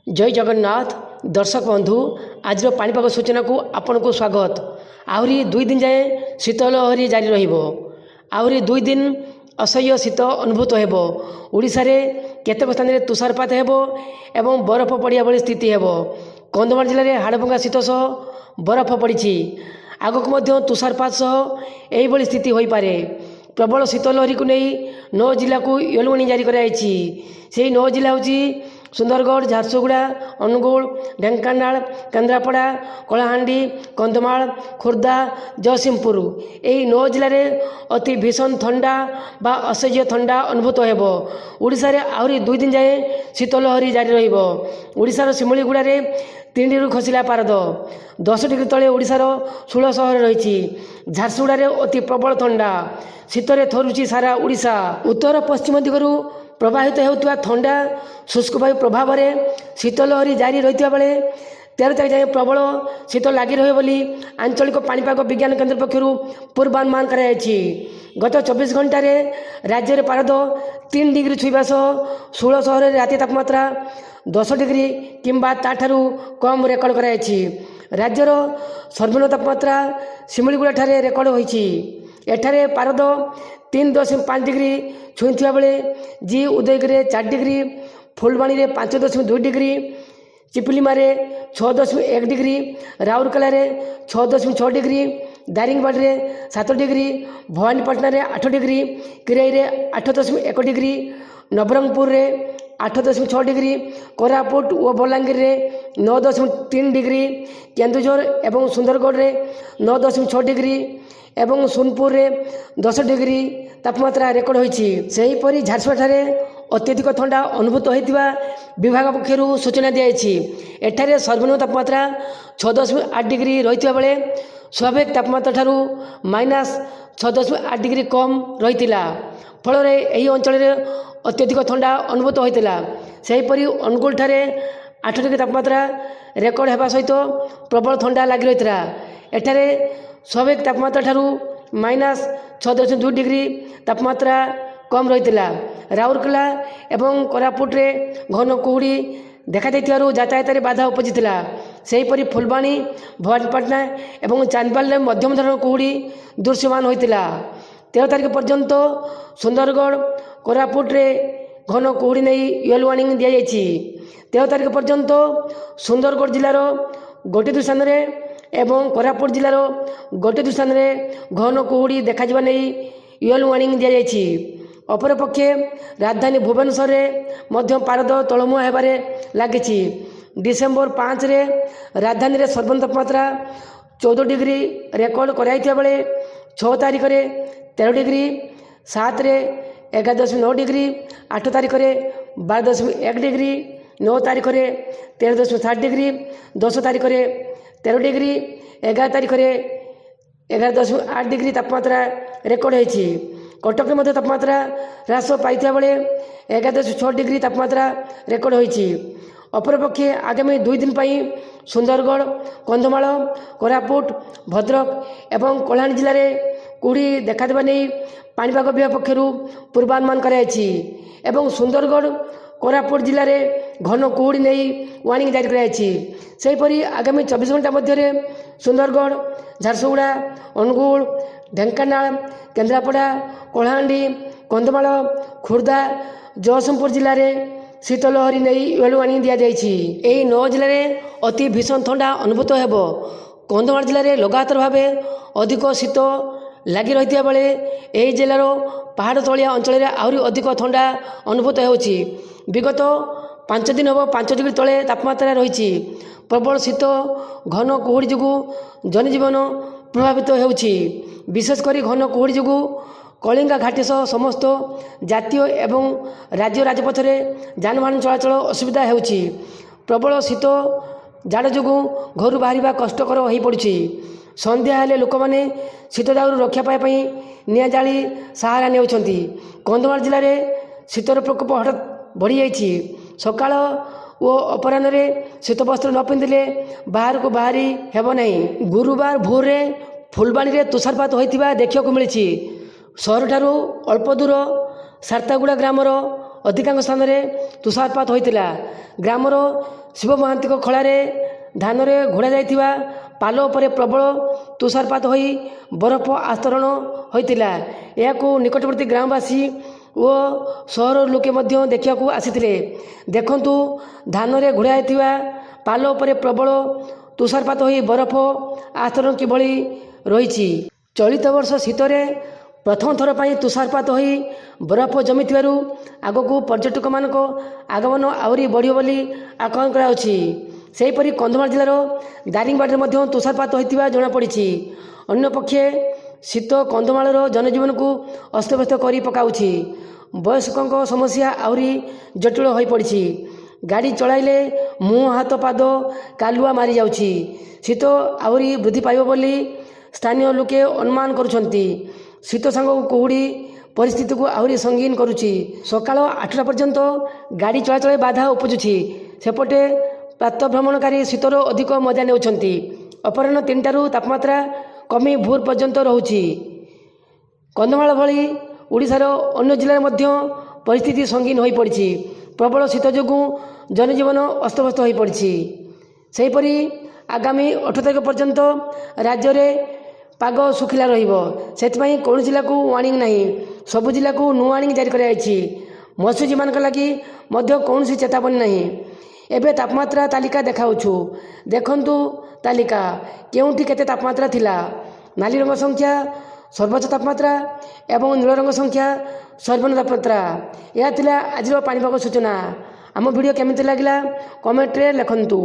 जय जगन्नाथ दर्शक बंधु आज पाणीपाग सूचना को आपण को स्वागत। आहरी 2 दिन जाए शीतलहरी जारी रहिबो। आहरी 2 दिन असह्य शीत अनुभूत हेबो। ओडिशा रे केतेक स्थान रे तुषारपात हेबो एवं बरफ पड़िया भली स्थिति हेबो। कंधमाल जिले में हाड़भंगा शीत सह बरफ पड़ी आगक मध्य तुषारपात सह एही भली स्थिति होई पारे। प्रबल शीतलहरी को नहीं 9 जिला को येलो वार्निंग जारी कराई। से 9 जिला होची सुंदरगढ़, झारसुगुड़ा, अनुगुल, ढेंकानाल, केन्द्रापड़ा, कलाहांडी, कंधमाल, खोर्धा, जयसिंहपुर यही 9 जिले में अति भीषण ठंडा बा असह्य ठंडा अनुभूत हेबो। ओडिशा रे आहरी 2 दिन जाए शीतलहरी जारी रहिबो। ओडिशार सिमुलीगुड़ा रे 3 डिग्री खसिला पारद। 10 डिग्री तले ओडिशार 16 सहर रही। झारसुगुड़ा रे अति प्रबल ठंडा शीतरे थरुची सारा ओडिशा। उत्तर पश्चिम दिगरू प्रवाहित होता ठंडा शुष्क वायु प्रभाव में शीतलहरी जारी रही बेले 13 तारीख जाए प्रबल शीत लगी रही बोली आंचलिक पाणीपाग विज्ञान केन्द्र पक्षर पूर्वानुमान कराई। गत 24 घंटे राज्य में पारद 3 डिग्री छुईवा सह 16 सहर राति तापमात्रा 10 डिग्री किंबा ताठारू कम रेकर्ड कराई। राज्यर सर्वनिम्न तापमात्रा सिमुलीगुड़ा ठारे रेकर्ड होईछि। एठारे पारद 3.5 डिग्री छुईथिबा बेले जी उदयगिरी 4 डिग्री, फुलबाणी में 5.2 डिग्री, चिपलिमारे 6.1 डिग्री, राउरकेला 6.6 डिग्री, दारिंगबाड़ी में 7 डिग्री, भवानीपाटना में 8 डिग्री, किराई में 8.1 डिग्री, नवरंगपुर में 8.6 डिग्री, कोरापुट और बलांगीर में 9.3 डिग्री, केन्दुझर एवं सुंदरगढ़ में 9.6 डिग्री एवं सोनपुर रे 10 डिग्री तापमात्रा रेकर्ड होईछि। सेहीपरि झारसुगुड़ा ठारे अत्यधिक ठंडा अनुभूत होइतिबा विभाग पक्षर सूचना दियाछि। एठारे सर्वनिम्न तापमात्रा 6.8 डिग्री रहितिबा बेले स्वाभाविक तापमात्रा ठारू -6.8 डिग्री कम रहितिला। फल रे एही अंचल रे अत्यधिक ठंडा अनुभूत होइतिला। सेहीपरि अनुगुल ठारे 8 डिग्री तापमात्रा रेकर्ड हेबा सहित प्रबल ठंडा लागि रहितिला। एठारे स्वाभाविक तापमात्रा ठारू -6.2 डिग्री तापमात्रा कम रही। राउरकेला एवं कोरापुट रे घन कुहुड़ी देखा देथिबारु यातायात रे बाधा उपजिथिला। सेहीपरि फुलबाणी, भवानीपाटना एवं चांदबाल में मध्यम धरण कुहुड़ी दृश्यमान होइतिला। 13 तारीख पर्यंत सुंदरगढ़, कोरापुट रे घन कुहुड़ी नहीं येलो वार्निंग दिया जाइछि। 13 तारीख पर्यंत सुंदरगढ़ जिलार गोटे 2 स्थान एवं कोरापुट जिलार गोटे 2 स्थान घन कुहुड़ी देखा नहीं येलो वार्निंग दिया जाइछि। अपरपक्षे राजधानी भुवनेश्वर में पारद तलमुआ होबार लगी। डिसेम्बर 5 रे राजधानी रे सर्वनिम्न तापमात्रा 14 डिग्री रेकर्ड कराइथिबा बेले 6 तारीख रे 13 डिग्री, 7 रे 11.9 डिग्री, 8 तारीख रे 12.1 डिग्री, 9 तारीख रे 13.7 डिग्री, 10 तारीख रे 13 डिग्री, 11 तारीख रे 11.8 डिग्री तापमात्रा रेकर्ड होईछि। कटक में तापमात्रा ह्रास पाई बेले 11.6 डिग्री तापमात्रा रेकर्ड होईछि। अपरपक्षे आगामी 2 दिन पर सुंदरगढ़, कंधमाल, कोरापुट, भद्रक एवं कलाहांडी जिले में कुहुड़ी देखा देवा नहीं पाणीपाग विभाग पक्षर पूर्वानुमान कराई। एवं सुंदरगढ़, कोरापुट जिले में घन कुहुड़ी नहीं वार्निंग जारी कराई। सेहीपरि आगामी 24 घंटा मध्य सुंदरगढ़, झारसुगुड़ा, अनुगुल, ढेंकानाल, केन्द्रापड़ा, कलाहांडी, कंधमाल, खोर्धा, जयसिंहपुर जिले में शीतलहरी नहीं येलो वार्निंग दिया जाइछि। एही 9 जिले में अति भीषण ठंडा अनुभूत हेबो। कंधमाल जिले में लगातार भाव अधिक शीत लगी रही बेले यही जिलार पहाड़ तलिया अंचल आहरी अधिक ठंडा अनुभूत होछि। विगत 5 दिन हम 5 डिग्री तले तापमात्रा रही। प्रबल शीत घन कुहुड़ी जो जनजीवन प्रभावित होछि। विशेषकर घन कुहुड़ी जो कलिंगा घाटी सह समस्त जातीय एवं राज्य राजपथ में जानवाहन चलाचल असुविधा होछि। प्रबल शीत जाड़ जो घर बाहर कष्टकर हो पड़ी। संध्या हेले लोक मैंने शीत दाउरू रक्षा पाई निआं जाली सहारा नेउछंती। कंधमाल जिले में शीतर प्रकोप हठात बढ़ी जाइछि। सकाळ और अपराह्न शीत वस्त्र न पिंधिले बाहर को बाहरी हेब नहीं। गुरुवार भोर में फुलबाणी में तुषारपात होइतिबा देखिବାକୁ मिलिछि। सहर ठारू अल्प दूर सारतागुड़ा ग्रामर अधिकांश स्थान में तुषारपात होइतिला। ग्रामर ଶିବ ମହାନ୍ତିଙ୍କ ଖଳାରେ ଧାନରେ ଘୋଡ଼ା ଯାଇଥିବା ପାଲ ଉପରେ ପ୍ରବଳ ତୁଷାରପାତ ହୋଇ ବରଫ ଆସ୍ତରଣ ହୋଇଥିଲା। ଏହାକୁ ନିକଟବର୍ତ୍ତୀ ଗ୍ରାମବାସୀ ଓ ସହରର ଲୋକେ ମଧ୍ୟ ଦେଖିବାକୁ ଆସିଥିଲେ। ଦେଖନ୍ତୁ, ଧାନରେ ଘୋଡ଼ା ଯାଇଥିବା ପାଲ ଉପରେ ପ୍ରବଳ ତୁଷାରପାତ ହୋଇ ବରଫ ଆସ୍ତରଣ କିଭଳି ରହିଛି। ଚଳିତ ବର୍ଷ ଶୀତରେ ପ୍ରଥମ ଥର ପାଇଁ ତୁଷାରପାତ ହୋଇ ବରଫ ଜମିଥିବାରୁ ଆଗକୁ ପର୍ଯ୍ୟଟକମାନଙ୍କ ଆଗମନ ଆହୁରି ବଢ଼ିବ ବୋଲି ଆକଳନ କରାଯାଉଛି। ସେହିପରି କନ୍ଧମାଳ ଜିଲ୍ଲାର ଦାରିଙ୍ଗବାଡ଼ିରେ ମଧ୍ୟ ତୁଷାରପାତ ହୋଇଥିବା ଜଣାପଡ଼ିଛି। ଅନ୍ୟପକ୍ଷେ ଶୀତ କନ୍ଧମାଳର ଜନଜୀବନକୁ ଅସ୍ତବ୍ୟସ୍ତ କରି ପକାଉଛି। ବୟସ୍କଙ୍କ ସମସ୍ୟା ଆହୁରି ଜଟିଳ ହୋଇପଡ଼ିଛି। ଗାଡ଼ି ଚଳାଇଲେ ମୁହଁ, ହାତ, ପାଦ କାଲୁଆ ମାରିଯାଉଛି। ଶୀତ ଆହୁରି ବୃଦ୍ଧି ପାଇବ ବୋଲି ସ୍ଥାନୀୟ ଲୋକେ ଅନୁମାନ କରୁଛନ୍ତି। ଶୀତ ସାଙ୍ଗକୁ କୁହୁଡ଼ି ପରିସ୍ଥିତିକୁ ଆହୁରି ସଙ୍ଗୀନ କରୁଛି। ସକାଳ 8ଟା ପର୍ଯ୍ୟନ୍ତ ଗାଡ଼ି ଚଳାଚଳରେ ବାଧା ଉପୁଜୁଛି। ସେପଟେ ପ୍ରାତଃଭ୍ରମଣକାରୀ ଶୀତର ଅଧିକ ମଜା ନେଉଛନ୍ତି। ଅପରାହ୍ନ 3ଟାରୁ ତାପମାତ୍ରା କମି ଭୋର ପର୍ଯ୍ୟନ୍ତ ରହୁଛି। କନ୍ଧମାଳ ଭଳି ଓଡ଼ିଶାର ଅନ୍ୟ ଜିଲ୍ଲାରେ ମଧ୍ୟ ପରିସ୍ଥିତି ସଙ୍ଗୀନ ହୋଇପଡ଼ିଛି। ପ୍ରବଳ ଶୀତ ଯୋଗୁଁ ଜନଜୀବନ ଅସ୍ତବ୍ୟସ୍ତ ହୋଇପଡ଼ିଛି। ସେହିପରି ଆଗାମୀ 18 ତାରିଖ ପର୍ଯ୍ୟନ୍ତ ରାଜ୍ୟରେ ପାଗ ଶୁଖିଲା ରହିବ। ସେଥିପାଇଁ କୌଣସି ଜିଲ୍ଲାକୁ ୱାର୍ଣ୍ଣିଂ ନାହିଁ। ସବୁ ଜିଲ୍ଲାକୁ ନୋ ୱାର୍ଣ୍ଣିଂ ଜାରି କରାଯାଇଛି। ମତ୍ସ୍ୟଜୀବୀମାନଙ୍କ ଲାଗି ମଧ୍ୟ କୌଣସି ଚେତାବନୀ ନାହିଁ। ଏବେ ତାପମାତ୍ରା ତାଲିକା ଦେଖାଉଛୁ। ଦେଖନ୍ତୁ ତାଲିକା, କେଉଁଠି କେତେ ତାପମାତ୍ରା ଥିଲା। ନାଲି ରଙ୍ଗ ସଂଖ୍ୟା ସର୍ବୋଚ୍ଚ ତାପମାତ୍ରା ଏବଂ ନୀଳ ରଙ୍ଗ ସଂଖ୍ୟା ସର୍ବନିମ୍ନ ତାପମାତ୍ରା। ଏହା ଥିଲା ଆଜିର ପାଣିପାଗ ସୂଚନା। ଆମ ଭିଡ଼ିଓ କେମିତି ଲାଗିଲା କମେଣ୍ଟରେ ଲେଖନ୍ତୁ।